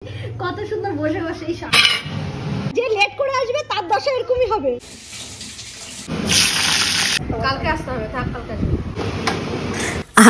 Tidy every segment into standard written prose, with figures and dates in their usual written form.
কত সুন্দর বসে বসে এই সব যে লেট করে আসবে তার দশা এরকমই হবে। কালকে আসতে হবে, থাক কালকে আসবে।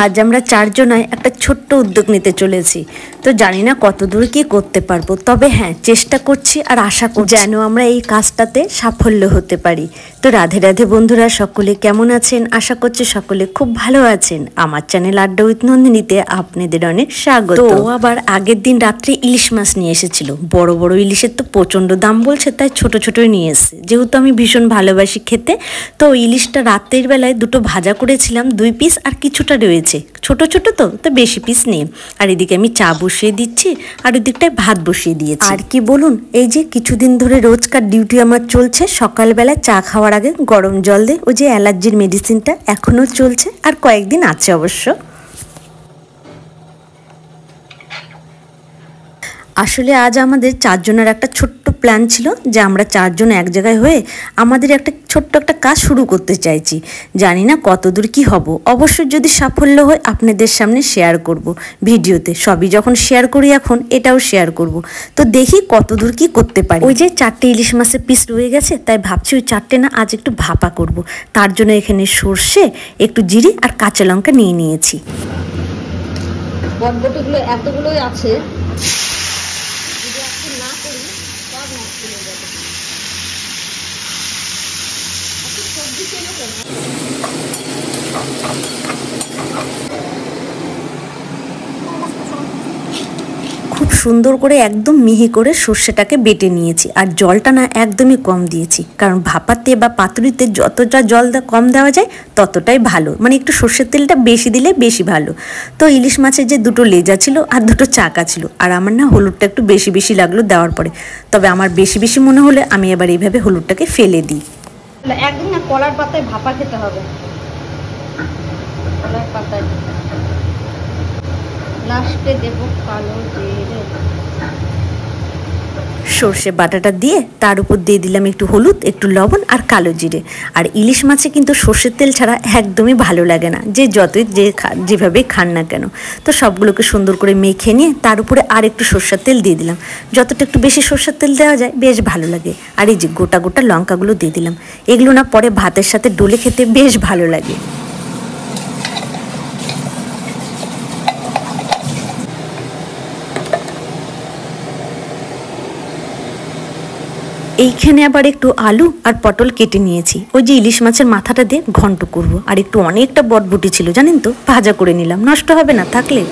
আজ আমরা চারজনায় একটা ছোট্ট উদ্যোগ নিতে চলেছি, তো জানি না কতদূর কি করতে পারবো, তবে হ্যাঁ চেষ্টা করছি আর আশা করছি যেন আমরা এই কাজটাতে সাফল্য হতে পারি। তো রাধে রাধে বন্ধুরা, সকলে কেমন আছেন? আশা করছি সকলে খুব ভালো আছেন। আমার চ্যানেল আড্ডা উইথ নন্দিনীতে আপনাদের অনেক স্বাগত। তো আবার আগের দিন রাত্রে ইলিশ মাছ নিয়ে এসেছিল, বড় বড় ইলিশের তো প্রচন্ড দাম বলছে, তাই ছোট ছোটই নিয়ে এসেছে। যেহেতু আমি ভীষণ ভালোবাসি খেতে, তো ইলিশটা রাত্রের বেলায় দুটো ভাজা করেছিলাম, 2 পিস আর কিছুটা রয়েছে, ছোট ছোট তো বেশি পিস নেই। আর এদিকে আমি চা বসিয়ে দিচ্ছি আর ওই দিকটায় ভাত বসিয়ে দিয়েছি। আর কি বলুন, এই যে কিছুদিন ধরে রোজকার ডিউটি আমার চলছে, সকালবেলায় চা খাওয়ার আগে গরম জল দিয়ে ওই যে অ্যালার্জির মেডিসিনটা এখনো চলছে, আর কয়েকদিন আছে অবশ্য। আসলে আজ আমাদের চারজনের একটা ছোট্ট প্ল্যান ছিল যে আমরা চারজন এক জায়গায় হয়ে আমাদের একটা ছোট্ট একটা কাজ শুরু করতে চাইছি। জানি না কতদূর কি হব, অবশ্যই যদি সাফল্য হয় আপনাদের সামনে শেয়ার করব ভিডিওতে। সবই যখন শেয়ার করি এখন এটাও শেয়ার করব, তো দেখি কতদূর কি করতে পারি। ওই যে 4টে ইলিশ মাছের পিস রয়ে গেছে, তাই ভাবছি ওই 4টে না আজ একটু ভাপা করব। তার জন্য এখানে সর্ষে, একটু জিরে আর কাঁচা লঙ্কা নিয়ে নিয়েছি। বটবটিগুলো এতগুলোই আছে, খুব সুন্দর করে একদম মিহি করে সর্ষেটাকে বেটে নিয়েছি, আর জলটা না একদমই কম দিয়েছি, কারণ ভাপাতে বা পাতুরিতে যতটা জল কম দেওয়া যায় ততটাই ভালো, মানে একটু সর্ষের তেলটা বেশি দিলে বেশি ভালো। তো ইলিশ মাছের যে 2টো লেজা ছিল আর 2টো চাকা ছিল, আর আমার না হলুদটা একটু বেশি বেশি লাগলো দেওয়ার পরে, তবে আমার বেশি বেশি মনে হলে আমি এবার এইভাবে হলুদটাকে ফেলে দিই। একদিন না কলার পাতায় ভাপা খেতে হবে, কলার পাতায়। লাস্টে দেবো কালো জিরে, সর্ষে বাটাটা দিয়ে তার উপর দিয়ে দিলাম একটু হলুদ, একটু লবণ আর কালো জিরে। আর ইলিশ মাছে কিন্তু সর্ষের তেল ছাড়া একদমই ভালো লাগে না, যে যতই যেভাবে খান না কেন। তো সবগুলোকে সুন্দর করে মেখে নিয়ে তার উপরে আর একটু সর্ষের তেল দিয়ে দিলাম, যতটা একটু বেশি সর্ষের তেল দেওয়া যায় বেশ ভালো লাগে। আর এই যে গোটা গোটা লঙ্কাগুলো দিয়ে দিলাম, এগুলো না পরে ভাতের সাথে ডলে খেতে বেশ ভালো লাগে। এইখানে আবার একটু আলু আর পটল কেটে নিয়েছি, ওই যে ইলিশ মাছের মাথাটা দিয়ে ঘন্ট করব। আর একটু অনেকটা বটবটি ছিল জানেন তো, ভাজা করে নিলাম, নষ্ট হবে না থাকলে।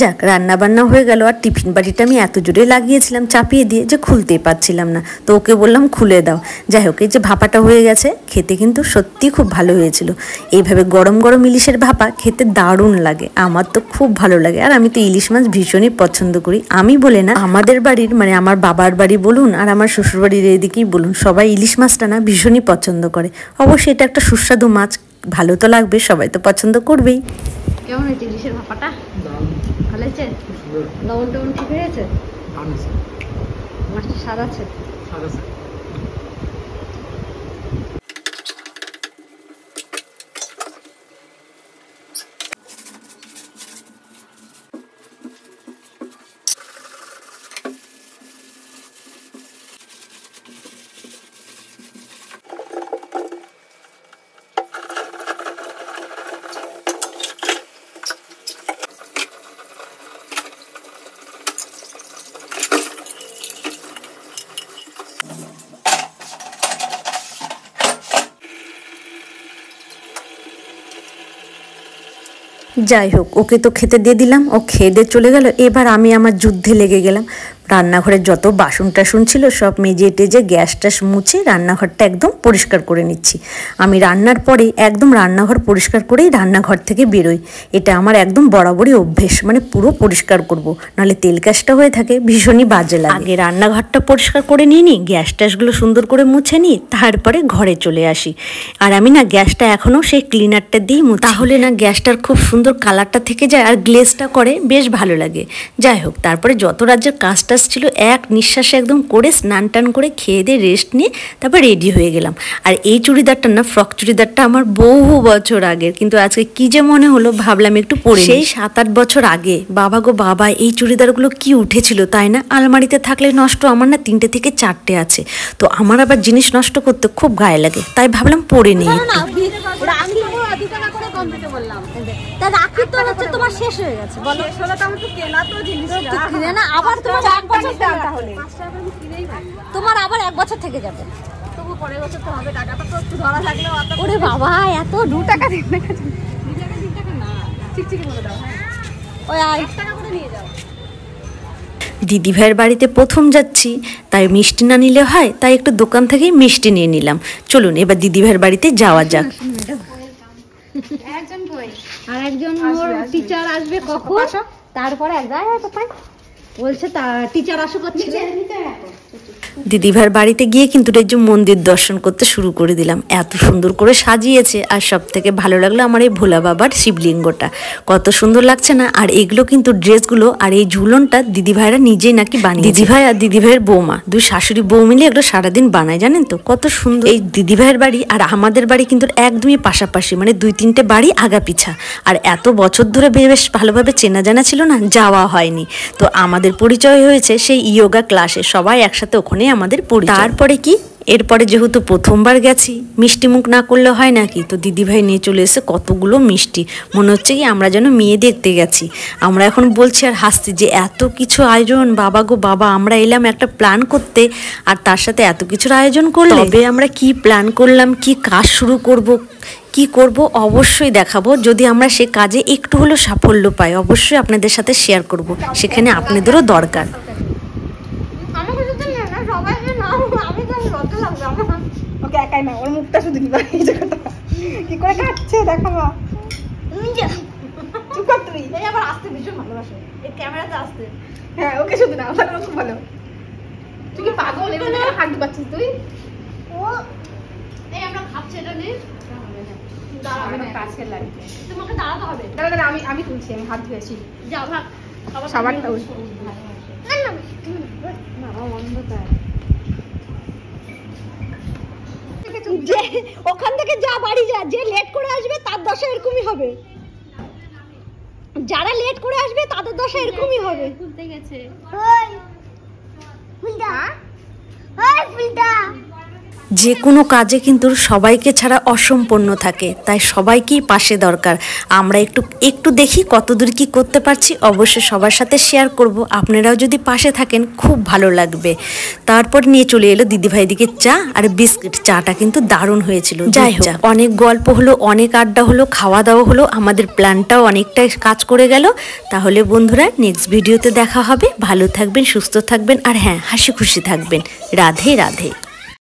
যাক, রান্না বান্না হয়ে গেল। আর টিফিন বাটিটা আমি এত জোরে লাগিয়েছিলাম চাপিয়ে দিয়ে যে খুলতেই পারছিলাম না, তো ওকে বললাম খুলে দাও। যাই হোক, এই যে ভাপাটা হয়ে গেছে, খেতে কিন্তু সত্যি খুব ভালো হয়েছিল। এইভাবে গরম গরম ইলিশের ভাপা খেতে দারুণ লাগে, আমার তো খুব ভালো লাগে। আর আমি তো ইলিশ মাছ ভীষণই পছন্দ করি, আমি বলে না, আমাদের বাড়ির মানে আমার বাবার বাড়ি বলুন আর আমার শ্বশুর বাড়ির এদিকেই বলুন, সবাই ইলিশ মাছটা না ভীষণই পছন্দ করে। অবশ্যই এটা একটা সুস্বাদু মাছ, ভালো তো লাগবে, সবাই তো পছন্দ করবেই। কেমন হয়েছে ইলিশের ভাপাটা? ভালো হয়েছে? লবণ টবণ ঠিক হয়েছে? মাছটা স্বাদ আছে? যাই হোক, ওকে তো খেতে দিয়ে দিলাম, ও খেয়ে দিয়ে চলে গেল। এবার আমি আমার যুদ্ধে লেগে গেলাম। রান্নাঘরের যত বাসন টাসন ছিল সব মেজে টেজে গ্যাস ট্যাস মুছে রান্নাঘরটা একদম পরিষ্কার করে নিচ্ছি। আমি রান্নার পরে একদম রান্নাঘর পরিষ্কার করেই রান্নাঘর থেকে বেরোই। এটা আমার একদম বরাবরই অভ্যেস, মানে পুরো পরিষ্কার করব, নাহলে তেল কাজটা হয়ে থাকে ভীষণই বাজে লাগে। আগে রান্নাঘরটা পরিষ্কার করে নিয়ে নিই, গ্যাস ট্যাসগুলো সুন্দর করে মুছে নিই, তারপরে ঘরে চলে আসি। আর আমি না গ্যাসটা এখনও সেই ক্লিনারটা দিই মুছি, তাহলে না গ্যাসটার খুব সুন্দর কালারটা থেকে যায় আর গ্লেজটা করে বেশ ভালো লাগে। যাই হোক, তারপরে যত রাজ্যের কাজ টাজ ছিল এক নিঃশ্বাসে একদম করে স্নান টান করে খেয়ে দিয়ে রেস্ট নিয়ে তারপর রেডি হয়ে গেলাম। আর এই চুড়িদারটা না, ফ্রক চুড়িদারটা আমার বহু বছর আগের, কিন্তু আজকে কি যে মনে হলো ভাবলাম একটু পরে। সেই 7-8 বছর আগে বাবা গো বাবা, এই চুড়িদারগুলো কি উঠেছিল তাই না? আলমারিতে থাকলে নষ্ট, আমার না 3টে থেকে 4টে আছে, তো আমার আবার জিনিস নষ্ট করতে খুব গায়ে লাগে, তাই ভাবলাম পরে নিই। তোমার শেষ হয়ে গেছে, তোমার আবার 1 বছর থেকে যাবে। ওরে বাবা, এত 2 টাকা দিন না, দিদি ভাইয়ের বাড়িতে প্রথম যাচ্ছি, তাই মিষ্টি না নিলে হয়, তাই একটু দোকান থেকেই মিষ্টি নিয়ে নিলাম। চলুন এবার দিদি ভাইয়ের বাড়িতে যাওয়া যাক। আর একজন টিচার আসবে কখন, তারপরে বলছে টিচার আসো করছে। দিদি ভাইয়ের বাড়িতে গিয়ে কিন্তু যে মন্দির দর্শন করতে শুরু করে দিলাম। এত সুন্দর করে সাজিয়েছে, আর সব থেকে ভালো লাগলো আমার এই ভোলা বাবার শিবলিঙ্গটা, কত সুন্দর লাগছে না? আর এগুলো কিন্তু ড্রেসগুলো আর এই ঝুলনটা দিদি ভাইরা নিজেই নাকি বানিয়ে, দিদি ভাই আর দিদি ভাইয়ের বৌমা, 2 শাশুড়ি বউ মিলে এগুলো সারাদিন বানায়, জানেন তো কত সুন্দর। এই দিদি ভাইয়ের বাড়ি আর আমাদের বাড়ি কিন্তু একদমই পাশাপাশি, মানে 2-3টে বাড়ি আগা পিছা। আর এত বছর ধরে বেশ ভালোভাবে চেনা জানা ছিল না, যাওয়া হয়নি। তো আমাদের পরিচয় হয়েছে সেই ইয়োগা ক্লাসে, সবাই একসাথে ওখানে আমাদের পরিচয়। তারপরে কি, এরপরে যেহেতু প্রথমবার গেছি, মিষ্টি মুখ না করলে হয় নাকি, তো দিদিভাই নিয়ে চলে এসে কতগুলো মিষ্টি, মনে হচ্ছে কি আমরা যেন মেয়ে দেখতে গেছি। আমরা এখন বলছি আর হাসছি যে এত কিছু আয়োজন, বাবা গো বাবা, আমরা এলাম একটা প্ল্যান করতে আর তার সাথে এত কিছুর আয়োজন করলে। তবে আমরা কি প্ল্যান করলাম, কি কাজ শুরু করব, কি করব অবশ্যই দেখাবো। যদি আমরা সে কাজে একটু হলেও সাফল্য পাই, অবশ্যই আপনাদের সাথে শেয়ার করব, সেখানে আপনাদেরও দরকার। ওকে একাই না, ওর মুখটা শুধু নিবা, এই জায়গাটা কি করে কাটছে দেখাবো। চুপ কর তুই, এই আবার আসতে ভীষণ ভালোবাসে, এই ক্যামেরাতে আসতে। হ্যাঁ ওকে শুধু না, আমার খুব ভালো। তুই কি পাগল, এখানে হাত দিবাচ্ছিস তুই? ও এই আমরা খাচ্ছি, এটা নে দাঁড়াবে না, কাছে লাগবে তোমাকে, দাঁড়াতে হবে। দাঁড়া আমি তুলছি, আমি হাত ধুয়েছি। যাও ভাগ সাবানটা উঠ না না বাবা অন্ধকার। যে ওখান থেকে যা বাড়ি যা, যে লেট করে আসবে তার দশা এরকমই হবে, যারা লেট করে আসবে তাদের দশা এরকমই হবে। খুলতে গেছে যে কোনো কাজে কিন্তু সবাইকে ছাড়া অসম্পূর্ণ থাকে, তাই সবাইকেই পাশে দরকার। আমরা একটু দেখি কতদূর কি করতে পারছি, অবশ্যই সবার সাথে শেয়ার করব। আপনারাও যদি পাশে থাকেন খুব ভালো লাগবে। তারপর নিয়ে চলে এলো দিদিভাই দিকে চা আর বিস্কিট। চাটা কিন্তু দারুণ হয়েছিল। যাই হোক, অনেক গল্প হলো, অনেক আড্ডা হলো, খাওয়া দাওয়া হলো, আমাদের প্ল্যানটাও অনেকটাই কাজ করে গেল। তাহলে বন্ধুরা, নেক্সট ভিডিওতে দেখা হবে। ভালো থাকবেন, সুস্থ থাকবেন, আর হ্যাঁ, হাসি খুশি থাকবেন। রাধে রাধে।